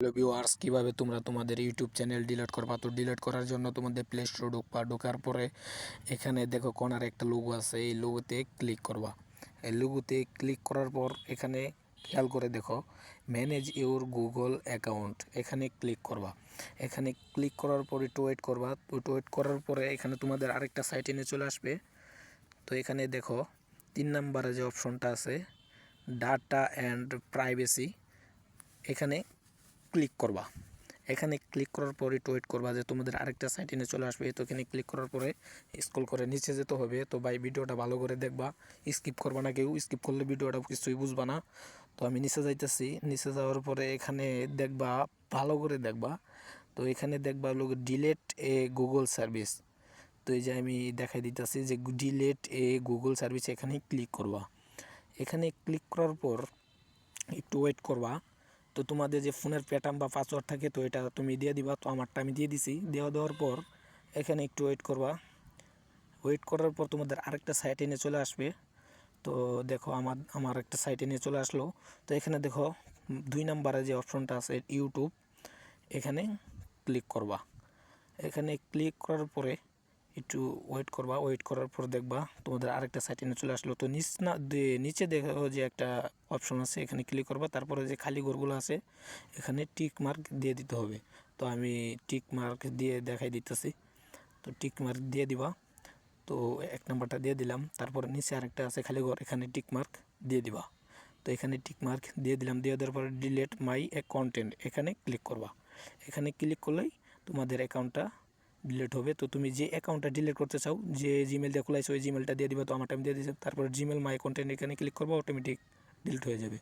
Hello viewers, কিভাবে তোমরা তোমাদের ইউটিউব চ্যানেল ডিলিট করবা। তো ডিলিট করার জন্য তোমাদের প্লে স্টোরে ঢুকবা। ঢোকার পরে এখানে দেখো কোনার একটা লোগো আছে, এই লোগোতে ক্লিক করবা। এই লোগোতে ক্লিক করার পর এখানে খেয়াল করে দেখো ম্যানেজ ইউর গুগল অ্যাকাউন্ট, এখানে ক্লিক করবা। এখানে ক্লিক করার পর একটু ওয়েট করবা। একটু ওয়েট করার পরে এখানে তোমাদের আরেকটা সাইটে নিয়ে চলে আসবে। তো এখানে দেখো 3 নম্বরে যে অপশনটা আছে ডাটা অ্যান্ড প্রাইভেসি, এখানে ক্লিক করবা। এখানে ক্লিক করার পর একটু ওয়েট করবা যে তোমাদের আরেকটা সাইটে নিয়ে চলে আসবে। তো এখানে ক্লিক করার পরে স্ক্রল করে নিচে যেতে হবে। তো ভাই ভিডিওটা ভালো করে দেখবা, স্কিপ করবা না কেউ, স্কিপ করলে ভিডিওটা কিছুই বুঝবা না। তো আমি নিচে যাইতেছি। নিচে যাওয়ার পরে এখানে দেখবা, ভালো করে দেখবা। তো এখানে দেখবা লোক ডিলেট এ গুগল সার্ভিস। তো এই যে আমি দেখাই দিতেছি যে ডিলেট এ গুগল সার্ভিস, এখানে ক্লিক করবা। এখানে ক্লিক করার পর একটু ওয়েট করবা। তো তোমাদের যে ফোনের প্যাটার্ন বা পাসওয়ার্ড থাকে তো এটা তুমি দিয়ে দিবা। তো আমারটা আমি দিয়ে দিছি। দেওয়ার পর এখানে একটু ওয়েট করবা। ওয়েট করার পর তোমাদের আরেকটা সাইটে নিয়ে চলে আসবে। তো দেখো আমার একটা সাইটে নিয়ে চলে আসলো। তো এখানে দেখো 2 নম্বরে যে অপশনটা আছে ইউটিউব, এখানে ক্লিক করবা। এখানে ক্লিক করার পরে একটু ওয়েট করবা। ওয়েট করার পর দেখবা তোমাদের আরেকটা সাইটে নিয়ে চলে আসলো। তো নিচে দেখো যে একটা অপশন আছে, এখানে ক্লিক করবা। তারপরে যে খালি ঘরগুলো আছে এখানে টিক মার্ক দিয়ে দিতে হবে। তো আমি টিক মার্ক দিয়ে দেখাই দিতেছি। তো টিক মার্ক দিয়ে দিবা। তো 1 নম্বরটা দিয়ে দিলাম। তারপর নিচে আরেকটা আছে খালি ঘর, এখানে টিক মার্ক দিয়ে দিবা। তো এখানে টিক মার্ক দিয়ে দিলাম। দিয়ে দেওয়ার পরে ডিলেট মাই কন্টেন্ট, এখানে ক্লিক করবা। এখানে ক্লিক করলেই তোমাদের অ্যাকাউন্টটা ডিলিট হবে। তো তুমি যে অ্যাকাউন্টটা ডিলিট করতে চাও, যে জিমেল দিয়ে খোলাইছো ওই জিমেলটা দিয়ে দিবা। তো আমারটা আমি দিয়ে দিয়েছি। তারপর জিমেল মাই কন্টেন্ট এখানে ক্লিক করবো, অটোমেটিক ডিলিট হয়ে যাবে।